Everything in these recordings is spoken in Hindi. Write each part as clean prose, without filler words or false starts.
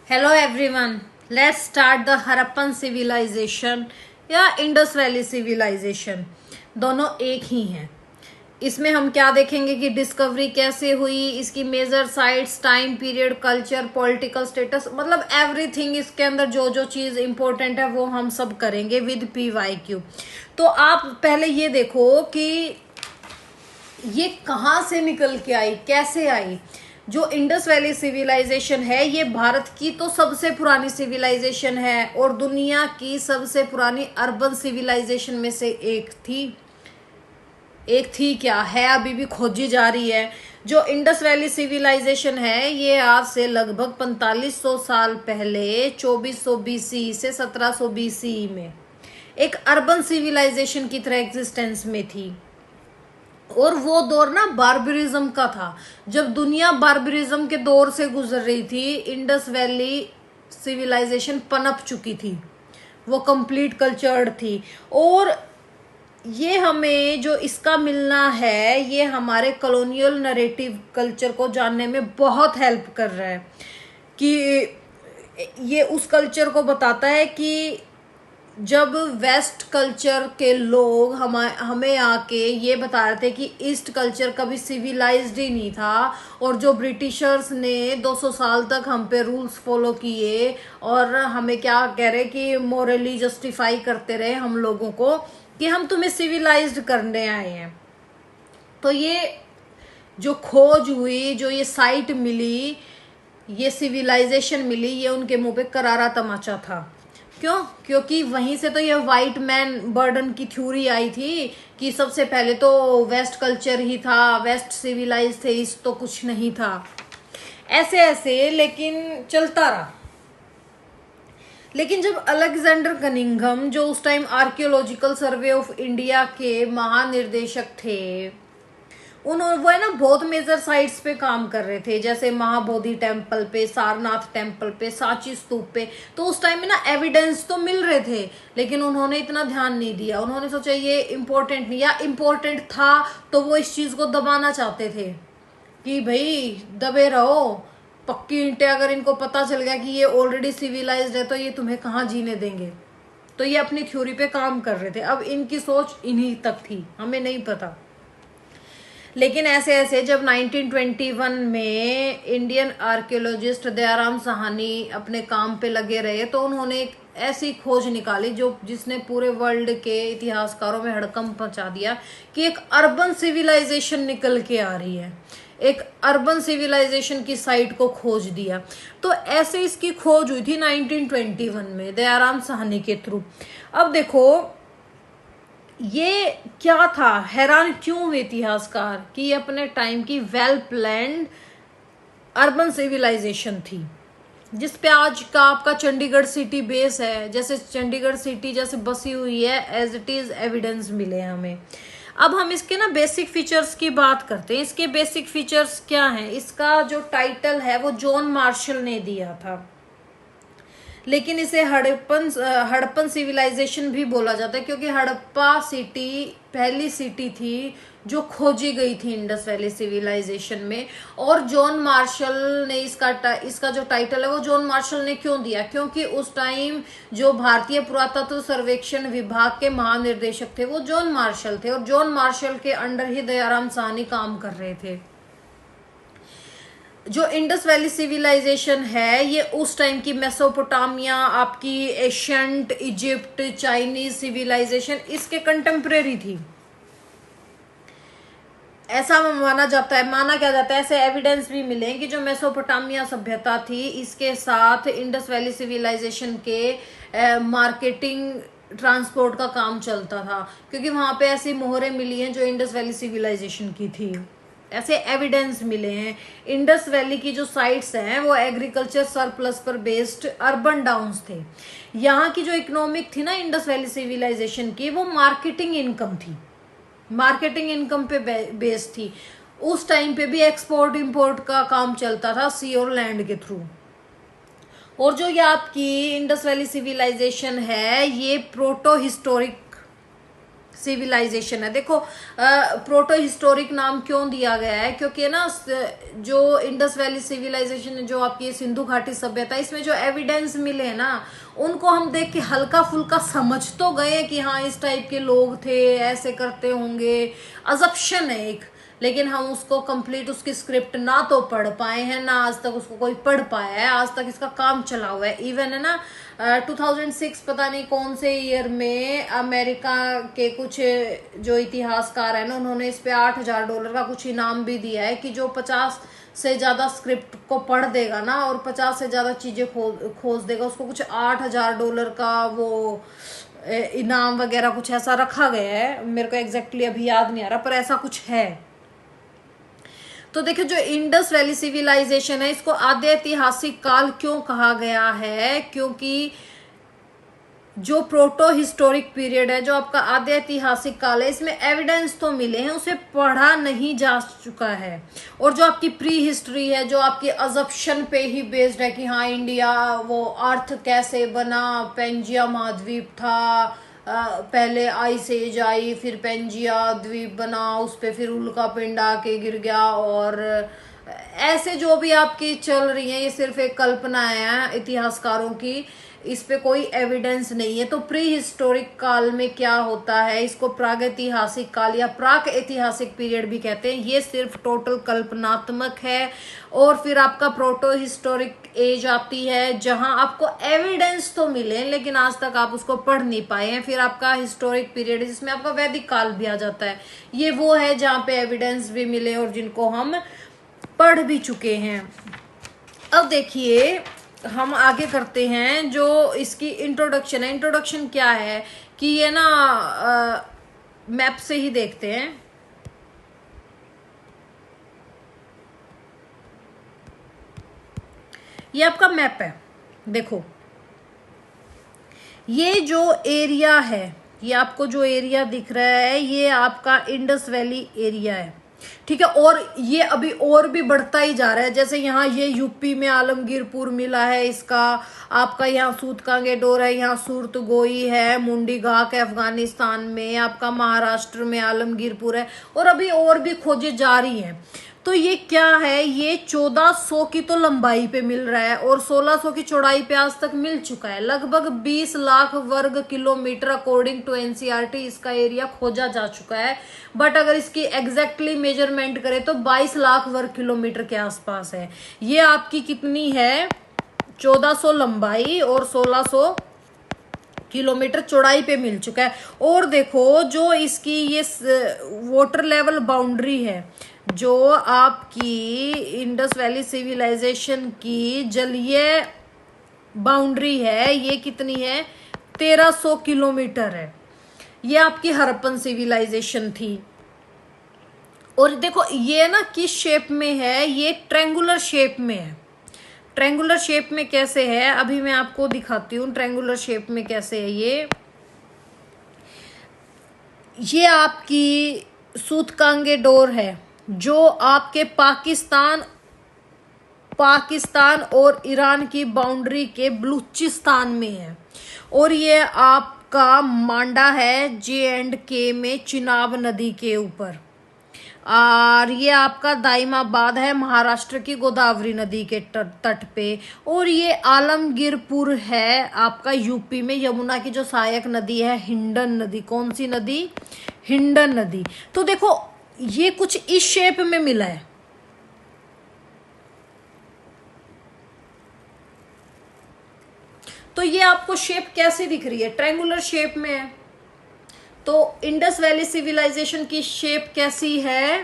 Hello everyone, let's start the Harappan civilization या इंडस वैली सिविलाइजेशन। दोनों एक ही हैं। इसमें हम क्या देखेंगे कि डिस्कवरी कैसे हुई, इसकी major sites, time period, culture, political status, मतलब एवरीथिंग इसके अंदर जो जो चीज इंपॉर्टेंट है वो हम सब करेंगे विद PYQ। तो आप पहले ये देखो कि ये कहाँ से निकल के आई, कैसे आई। जो इंडस वैली सिविलाइजेशन है ये भारत की तो सबसे पुरानी सिविलाइजेशन है और दुनिया की सबसे पुरानी अर्बन सिविलाइजेशन में से एक थी क्या है, अभी भी खोजी जा रही है। जो इंडस वैली सिविलाइजेशन है ये आज से लगभग 4500 साल पहले 2400 BC से 1700 BC में एक अर्बन सिविलाइजेशन की तरह एग्जिस्टेंस में थी। और वो दौर ना बार्बरिज्म का था। जब दुनिया बार्बरिज्म के दौर से गुजर रही थी, इंडस वैली सिविलाइजेशन पनप चुकी थी, वो कंप्लीट कल्चर्ड थी। और ये हमें जो इसका मिलना है ये हमारे कॉलोनियल नरेटिव कल्चर को जानने में बहुत हेल्प कर रहा है कि ये उस कल्चर को बताता है कि जब वेस्ट कल्चर के लोग हमें आके ये बता रहे थे कि ईस्ट कल्चर कभी सिविलाइज्ड ही नहीं था, और जो ब्रिटिशर्स ने 200 साल तक हम पे रूल्स फॉलो किए और हमें क्या कह रहे कि मोरली जस्टिफाई करते रहे हम लोगों को कि हम तुम्हें सिविलाइज्ड करने आए हैं। तो ये जो खोज हुई, जो ये साइट मिली, ये सिविलाइजेशन मिली, ये उनके मुंह पे करारा तमाचा था। क्यों? क्योंकि वहीं से तो ये व्हाइट मैन बर्डन की थ्योरी आई थी कि सबसे पहले तो वेस्ट कल्चर ही था, वेस्ट सिविलाइज थे, ईस्ट तो कुछ नहीं था। ऐसे ऐसे लेकिन चलता रहा। लेकिन जब अलेक्जेंडर कनिंघम, जो उस time archaeological survey of India के महानिर्देशक थे, उन्होंने वो है ना बहुत मेजर साइट्स पे काम कर रहे थे, जैसे महाबोधि टेम्पल पे, सारनाथ टेम्पल पे, सांची स्तूप पे। तो उस टाइम में ना एविडेंस तो मिल रहे थे, लेकिन उन्होंने इतना ध्यान नहीं दिया। उन्होंने सोचा ये इम्पोर्टेंट नहीं, या इम्पोर्टेंट था तो वो इस चीज को दबाना चाहते थे कि भाई दबे रहो, पक्की ईंटें अगर इनको पता चल गया कि ये ऑलरेडी सिविलाइज्ड है तो ये तुम्हें कहाँ जीने देंगे। तो ये अपनी थ्योरी पे काम कर रहे थे। अब इनकी सोच इन्हीं तक थी, हमें नहीं पता। लेकिन ऐसे ऐसे जब 1921 में इंडियन आर्कियोलॉजिस्ट दयाराम साहनी अपने काम पे लगे रहे तो उन्होंने एक ऐसी खोज निकाली जिसने पूरे वर्ल्ड के इतिहासकारों में हड़कंप मचा दिया कि एक अर्बन सिविलाइजेशन निकल के आ रही है। एक अर्बन सिविलाइजेशन की साइट को खोज दिया। तो ऐसे इसकी खोज हुई थी 1921 में दयाराम साहनी के थ्रू। अब देखो ये क्या था, हैरान क्यों हुए इतिहासकार कि ये अपने टाइम की वेल प्लान्ड अर्बन सिविलाइजेशन थी, जिस पे आज का आपका चंडीगढ़ सिटी बेस है। जैसे चंडीगढ़ सिटी जैसे बसी हुई है, एज इट इज एविडेंस मिले हमें। अब हम इसके ना बेसिक फीचर्स की बात करते हैं। इसके बेसिक फीचर्स क्या हैं? इसका जो टाइटल है वो जॉन मार्शल ने दिया था, लेकिन इसे हड़प्पन सिविलाइजेशन भी बोला जाता है क्योंकि हड़प्पा सिटी पहली सिटी थी जो खोजी गई थी इंडस वैली सिविलाइजेशन में। और जॉन मार्शल ने इसका जो टाइटल है वो जॉन मार्शल ने क्यों दिया? क्योंकि उस टाइम जो भारतीय पुरातत्व सर्वेक्षण विभाग के महानिर्देशक थे वो जॉन मार्शल थे, और जॉन मार्शल के अंडर ही दयाराम साहनी काम कर रहे थे। जो इंडस वैली सिविलाइजेशन है ये उस टाइम की मेसोपोटामिया, आपकी एशियंट इजिप्ट, चाइनीज सिविलाइजेशन इसके कंटेम्परेरी थी, ऐसा माना जाता है। माना क्या जाता है, ऐसे एविडेंस भी मिले कि जो मेसोपोटामिया सभ्यता थी इसके साथ इंडस वैली सिविलाइजेशन के मार्केटिंग ट्रांसपोर्ट का काम चलता था, क्योंकि वहां पे ऐसी मोहरें मिली हैं जो इंडस वैली सिविलाइजेशन की थी। ऐसे एविडेंस मिले हैं। इंडस वैली की जो साइट्स हैं वो एग्रीकल्चर सरप्लस पर बेस्ड अर्बन टाउन्स थे। यहाँ की जो इकोनॉमिक थी ना इंडस वैली सिविलाइजेशन की, वो मार्केटिंग इनकम थी, मार्केटिंग इनकम पे बेस्ड थी। उस टाइम पे भी एक्सपोर्ट इंपोर्ट का काम चलता था सी और लैंड के थ्रू। और जो ये आपकी इंडस वैली सिविलाइजेशन है ये प्रोटो हिस्टोरिक सिविलाइजेशन है। देखो प्रोटो हिस्टोरिक नाम क्यों दिया गया है, क्योंकि ना जो इंडस वैली सिविलाइजेशन है, जो आपकी सिंधु घाटी सभ्यता, इसमें जो एविडेंस मिले हैं ना, उनको हम देख के हल्का फुल्का समझ तो गए कि हाँ इस टाइप के लोग थे, ऐसे करते होंगे, अजप्शन है एक, लेकिन हम उसको कंप्लीट उसकी स्क्रिप्ट ना तो पढ़ पाए हैं, ना आज तक उसको कोई पढ़ पाया है, आज तक इसका काम चला हुआ है। इवन है ना 2006 पता नहीं कौन से ईयर में अमेरिका के कुछ जो इतिहासकार है ना, उन्होंने इस पे $8,000 का कुछ इनाम भी दिया है कि जो 50 से ज्यादा स्क्रिप्ट को पढ़ देगा ना और 50 से ज्यादा चीजें खोज देगा, उसको कुछ $8,000 का वो इनाम वगैरह कुछ ऐसा रखा गया है। मेरे को एग्जैक्टली अभी याद नहीं आ रहा, पर ऐसा कुछ है। तो देखिए जो इंडस वैली सिविलाइजेशन है, इसको आद्य ऐतिहासिक काल क्यों कहा गया है, क्योंकि जो प्रोटो हिस्टोरिक पीरियड है, जो आपका आद्य ऐतिहासिक काल है, इसमें एविडेंस तो मिले हैं, उसे पढ़ा नहीं जा चुका है। और जो आपकी प्री हिस्ट्री है, जो आपकी अजप्शन पे ही बेस्ड है कि हाँ इंडिया वो अर्थ कैसे बना, पेंजिया महाद्वीप था, पहले आइस एज आई, फिर पेंजिया द्वीप बना, उस पे फिर उल्का पिंड आके गिर गया, और ऐसे जो भी आपकी चल रही है, ये सिर्फ एक कल्पना है इतिहासकारों की, इस पे कोई एविडेंस नहीं है। तो प्री हिस्टोरिक काल में क्या होता है, इसको प्रागैतिहासिक काल या प्राक ऐतिहासिक पीरियड भी कहते हैं, ये सिर्फ टोटल कल्पनात्मक है। और फिर आपका प्रोटो हिस्टोरिक एज आती है, जहां आपको एविडेंस तो मिले लेकिन आज तक आप उसको पढ़ नहीं पाए हैं। फिर आपका हिस्टोरिक पीरियड जिसमें आपका वैदिक काल भी आ जाता है, ये वो है जहां पे एविडेंस भी मिले और जिनको हम पढ़ भी चुके हैं। अब देखिए हम आगे करते हैं, जो इसकी इंट्रोडक्शन है। इंट्रोडक्शन क्या है कि ये ना मैप से ही देखते हैं। ये आपका मैप है, देखो ये जो एरिया है, ये आपको जो एरिया दिख रहा है, ये आपका इंडस वैली एरिया है, ठीक है। और ये अभी और भी बढ़ता ही जा रहा है, जैसे यहाँ ये यूपी में आलमगीरपुर मिला है इसका, आपका यहाँ सूतकांगेडोर है, यहाँ सूरतगोई है, मुंडी घाक है अफगानिस्तान में, आपका महाराष्ट्र में आलमगीरपुर है, और अभी और भी खोजें जारी हैं। तो ये क्या है, ये 1400 की तो लंबाई पे मिल रहा है और 1600 की चौड़ाई पे आज तक मिल चुका है। लगभग 20 लाख वर्ग किलोमीटर अकॉर्डिंग टू एनसीईआरटी इसका एरिया खोजा जा चुका है। बट अगर इसकी एग्जैक्टली मेजरमेंट करें तो 22 लाख वर्ग किलोमीटर के आसपास है। ये आपकी कितनी है, 1400 लंबाई और 1600 किलोमीटर चौड़ाई पे मिल चुका है। और देखो जो इसकी ये वाटर लेवल बाउंड्री है, जो आपकी इंडस वैली सिविलाइजेशन की जलीय बाउंड्री है, ये कितनी है, 1300 किलोमीटर है। ये आपकी हड़प्पन सिविलाइजेशन थी। और देखो ये ना किस शेप में है, ये ट्रायंगुलर शेप में है। ट्रायंगुलर शेप में कैसे है, अभी मैं आपको दिखाती हूँ ट्रायंगुलर शेप में कैसे है। ये आपकी सूतकांगेडोर है, जो आपके पाकिस्तान और ईरान की बाउंड्री के बलूचिस्तान में है। और ये आपका मांडा है J&K में चिनाब नदी के ऊपर। और ये आपका दाइमाबाद है महाराष्ट्र की गोदावरी नदी के तट पे। और ये आलमगीरपुर है आपका यूपी में यमुना की जो सहायक नदी है, हिंडन नदी। कौन सी नदी, हिंडन नदी। तो देखो ये कुछ इस शेप में मिला है। तो ये आपको शेप कैसी दिख रही है, ट्रायंगुलर शेप में है। तो इंडस वैली सिविलाइजेशन की शेप कैसी है,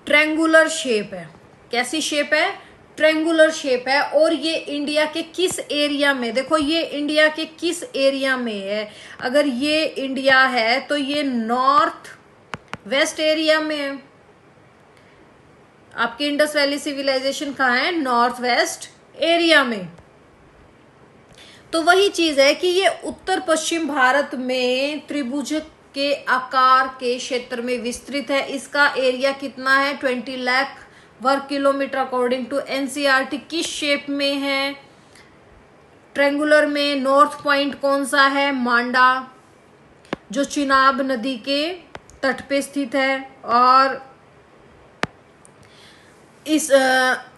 ट्रायंगुलर शेप है। कैसी शेप है, ट्रायंगुलर शेप है। और ये इंडिया के किस एरिया में, देखो ये इंडिया के किस एरिया में है। अगर ये इंडिया है तो ये नॉर्थ वेस्ट एरिया में है। आपकी इंडस वैली सिविलाइजेशन कहाँ है, नॉर्थ वेस्ट एरिया में। तो वही चीज है कि ये उत्तर पश्चिम भारत में त्रिभुज के आकार के क्षेत्र में विस्तृत है। इसका एरिया कितना है, 20 लाख वर्ग किलोमीटर अकॉर्डिंग टू एनसीईआरटी। किस शेप में है, ट्रायंगुलर में। नॉर्थ पॉइंट कौन सा है, मांडा। जो चिनाब नदी के तट पे स्थित है। और इस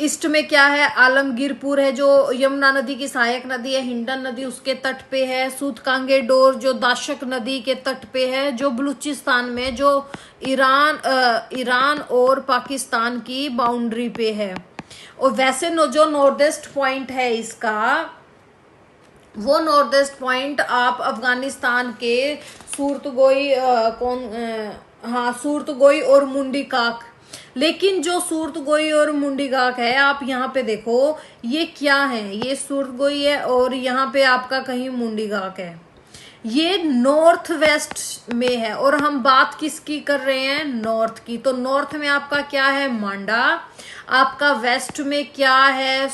ईस्ट में क्या है, आलमगीरपुर है जो यमुना नदी की सहायक नदी है, हिंडन नदी उसके तट पे है, सूतकांगेडोर जो दाशक नदी के तट पे है, जो बलूचिस्तान में, जो ईरान और पाकिस्तान की बाउंड्री पे है। और वैसे जो नॉर्थ ईस्ट पॉइंट है इसका, वो नॉर्थ ईस्ट पॉइंट आप अफगानिस्तान के सूरतगोई और मुंडीकाक। लेकिन जो सूरतगोई और मुंडीकाक है, आप यहाँ पे देखो ये क्या है, ये सूरतगोई है और यहाँ पे आपका कहीं मुंडीकाक है। ये नॉर्थ वेस्ट में है और हम बात किसकी कर रहे हैं, नॉर्थ की। तो नॉर्थ में आपका क्या है, मांडा, आपका वेस्ट में क्या है,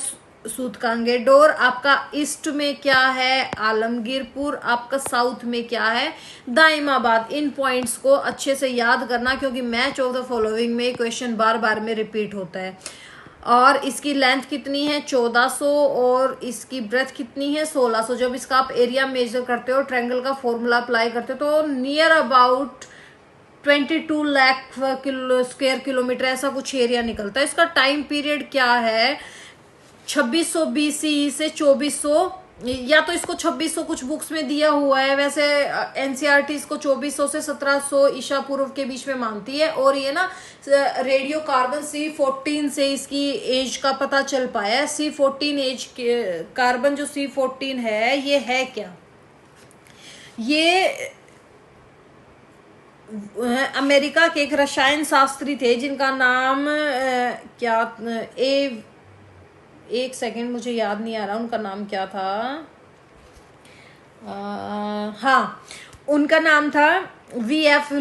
सूतकांगेडोर, आपका ईस्ट में क्या है, आलमगीरपुर, आपका साउथ में क्या है, दाइमाबाद। इन पॉइंट्स को अच्छे से याद करना क्योंकि मैच ऑफ द फॉलोइंग में क्वेश्चन बार बार में रिपीट होता है। और इसकी लेंथ कितनी है, 1400, और इसकी ब्रेथ कितनी है, 1600। जब इसका आप एरिया मेजर करते हो, ट्रायंगल का फॉर्मूला अप्लाई करते हो, तो near about 22 lakh square kilometre ऐसा कुछ एरिया निकलता है। इसका टाइम पीरियड क्या है, 2600 BCE से 2400, या तो इसको 2600 कुछ बुक्स में दिया हुआ है, वैसे एनसीईआरटी इसको 2400 से 1700 ईसा पूर्व के बीच में मानती है। और ये ना रेडियो कार्बन C14 से इसकी एज का पता चल पाया है। C14 एज के कार्बन जो C14 है, ये है क्या, ये अमेरिका के एक रसायन शास्त्री थे जिनका नाम एक सेकेंड मुझे याद नहीं आ रहा उनका नाम क्या था। हाँ, उनका नाम था VF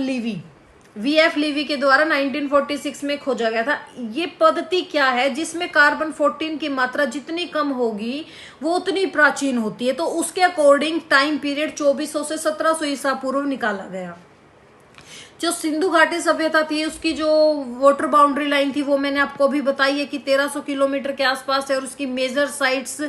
लीवी के द्वारा 1946 में खोजा गया था। ये पद्धति क्या है, जिसमें कार्बन 14 की मात्रा जितनी कम होगी वो उतनी प्राचीन होती है। तो उसके अकॉर्डिंग टाइम पीरियड 2400 से 1700 ईसा पूर्व निकाला गया। जो सिंधु घाटी सभ्यता थी उसकी जो वाटर बाउंड्री लाइन थी वो मैंने आपको भी बताई है कि 1300 किलोमीटर के आसपास है। और उसकी मेजर साइट्स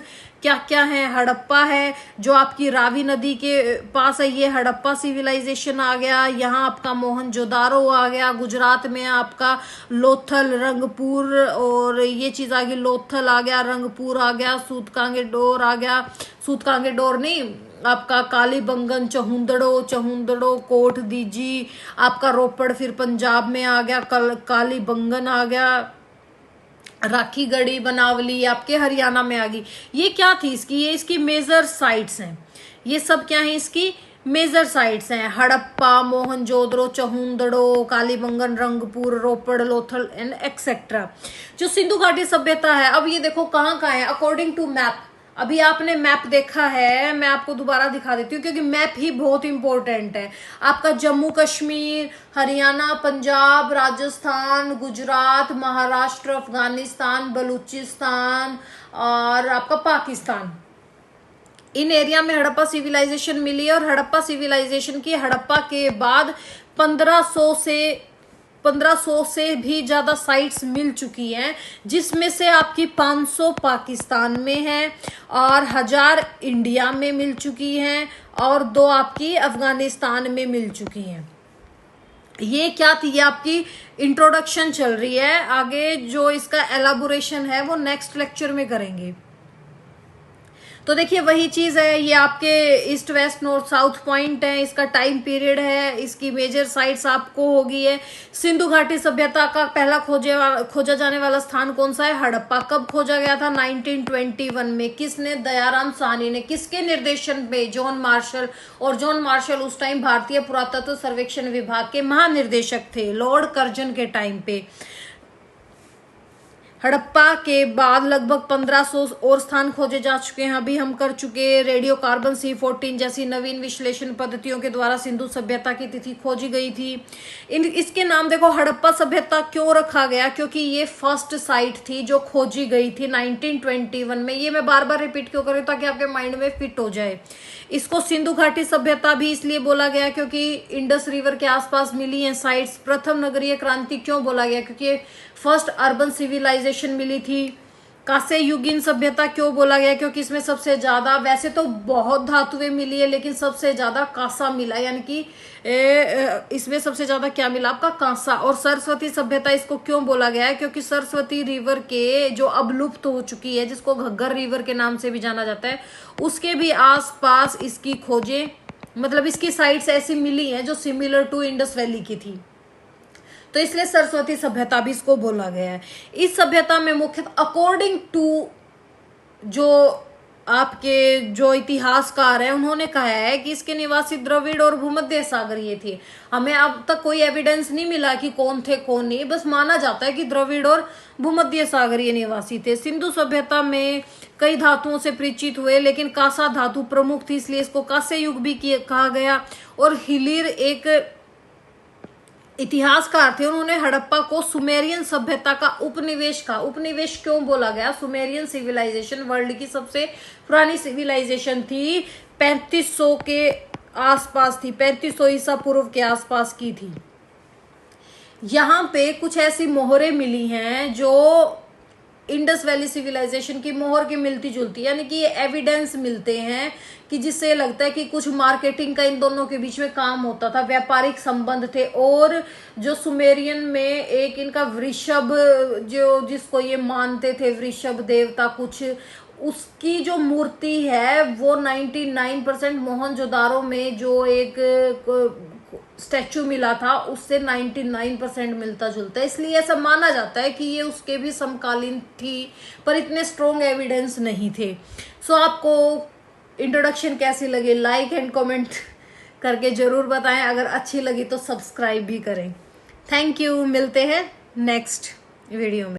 क्या क्या है, हड़प्पा है जो आपकी रावी नदी के पास है, ये हड़प्पा सिविलाइजेशन आ गया। यहाँ आपका मोहनजोदारो आ गया, गुजरात में आपका लोथल, रंगपुर, और ये चीज आ गई, लोथल आ गया, रंगपुर आ गया, सूतकांगेडोर आ गया, सूतकांगेडोर नहीं आपका कालीबंगन, चहुंदड़ो, कोट दीजी, आपका रोपड़ फिर पंजाब में आ गया, कालीबंगन आ गया, राखी गढ़ी, बनावली आपके हरियाणा में आ गई। ये क्या थी इसकी, ये इसकी मेजर साइट्स हैं। ये सब क्या है, इसकी मेजर साइट्स हैं, हड़प्पा, मोहनजोदड़ो, चहुंदड़ो, कालीबंगन, रंगपुर, रोपड़, लोथल एंड एक्सेट्रा। जो सिंधु घाटी सभ्यता है, अब ये देखो कहाँ कहाँ है अकॉर्डिंग टू मैप। अभी आपने मैप देखा है, मैं आपको दोबारा दिखा देती हूँ क्योंकि मैप ही बहुत इंपॉर्टेंट है। आपका जम्मू कश्मीर, हरियाणा, पंजाब, राजस्थान, गुजरात, महाराष्ट्र, अफगानिस्तान, बलूचिस्तान और आपका पाकिस्तान, इन एरिया में हड़प्पा सिविलाइजेशन मिली है। और हड़प्पा सिविलाइजेशन की हड़प्पा के बाद 1500 से भी ज्यादा साइट्स मिल चुकी हैं, जिसमें से आपकी 500 पाकिस्तान में है और 1000 इंडिया में मिल चुकी हैं और 2 आपकी अफगानिस्तान में मिल चुकी हैं। ये क्या थी, ये आपकी इंट्रोडक्शन चल रही है। आगे जो इसका एलाबोरेशन है वो नेक्स्ट लेक्चर में करेंगे। तो देखिए वही चीज है, ये आपके east west north south point है, इसका टाइम पीरियड है, इसकी मेजर साइट्स आपको होगी है। सिंधु घाटी सभ्यता का पहला खोजा जाने वाला स्थान कौन सा है, हड़प्पा। कब खोजा गया था, 1921 में। किसने, दयाराम साहनी ने। किसके निर्देशन पे, जॉन मार्शल। और जॉन मार्शल उस टाइम भारतीय पुरातत्व सर्वेक्षण विभाग के महानिर्देशक थे, लॉर्ड कर्जन के टाइम पे। हड़प्पा के बाद लगभग 1500 और स्थान खोजे जा चुके हैं। अभी हम कर चुके रेडियो कार्बन C14 जैसी नवीन विश्लेषण पद्धतियों के द्वारा सिंधु सभ्यता की तिथि खोजी गई थी। इसके नाम देखो हड़प्पा सभ्यता क्यों रखा गया, क्योंकि ये फर्स्ट साइट थी जो खोजी गई थी 1921 में। ये मैं बार बार रिपीट क्यों कर रही हूँ, ताकि आपके माइंड में फिट हो जाए। इसको सिंधु घाटी सभ्यता भी इसलिए बोला गया क्योंकि इंडस रिवर के आसपास मिली हैं साइट्स। प्रथम नगरीय क्रांति क्यों बोला गया, क्योंकि फर्स्ट अर्बन सिविलाइजेशन मिली थी। कांस्य युगीन सभ्यता क्यों बोला गया? क्योंकि इसमें सबसे ज्यादा, वैसे तो बहुत धातुएं मिली है लेकिन सबसे ज्यादा कांसा मिला, यानी कि इसमें सबसे ज्यादा क्या मिला? आपका कांसा। और सरस्वती सभ्यता इसको क्यों बोला गया है? क्योंकि सरस्वती रिवर के जो अब लुप्त हो चुकी है, जिसको घग्गर रिवर के नाम से भी जाना जाता है, उसके भी आसपास इसकी खोजें, मतलब इसकी साइट्स ऐसी मिली हैं जो सिमिलर टू इंडस वैली की थी, तो इसलिए सरस्वती सभ्यता भी इसको बोला गया है। इस सभ्यता में मुख्यतः अकॉर्डिंग टू जो आपके जो इतिहासकार है, उन्होंने कहा है कि इसके निवासी द्रविड़ और भूमध्य सागरीय थे। हमें अब तक कोई एविडेंस नहीं मिला कि कौन थे कौन नहीं, बस माना जाता है कि द्रविड़ और भूमध्य सागरीय निवासी थे। सिंधु सभ्यता में कई धातुओं से परिचित हुए, लेकिन कांसा धातु प्रमुख थी, इसलिए इसको कांस्य युग भी कहा गया। और हिलिर एक इतिहासकार थे, उन्होंने हड़प्पा को सुमेरियन सभ्यता का उपनिवेश कहा। उपनिवेश क्यों बोला गया? सुमेरियन सिविलाइजेशन वर्ल्ड की सबसे पुरानी सिविलाइजेशन थी, 3500 के आसपास थी, 3500 ईसा पूर्व के आसपास की थी। यहाँ पे कुछ ऐसी मोहरें मिली हैं जो इंडस वैली सिविलाइजेशन की मोहर की मिलती जुलती, यानी कि ये एविडेंस मिलते हैं कि जिससे लगता है कि कुछ मार्केटिंग का इन दोनों के बीच में काम होता था, व्यापारिक संबंध थे। और जो सुमेरियन में एक इनका वृषभ, जो जिसको ये मानते थे वृषभ देवता कुछ, उसकी जो मूर्ति है वो 99% मोहनजोदारो में जो एक स्टैचू मिला था उससे 99% मिलता जुलता है, इसलिए ऐसा माना जाता है कि ये उसके भी समकालीन थी, पर इतने स्ट्रॉन्ग एविडेंस नहीं थे। सो आपको इंट्रोडक्शन कैसी लगी? लाइक एंड कमेंट करके जरूर बताएं। अगर अच्छी लगी तो सब्सक्राइब भी करें। थैंक यू, मिलते हैं नेक्स्ट वीडियो में।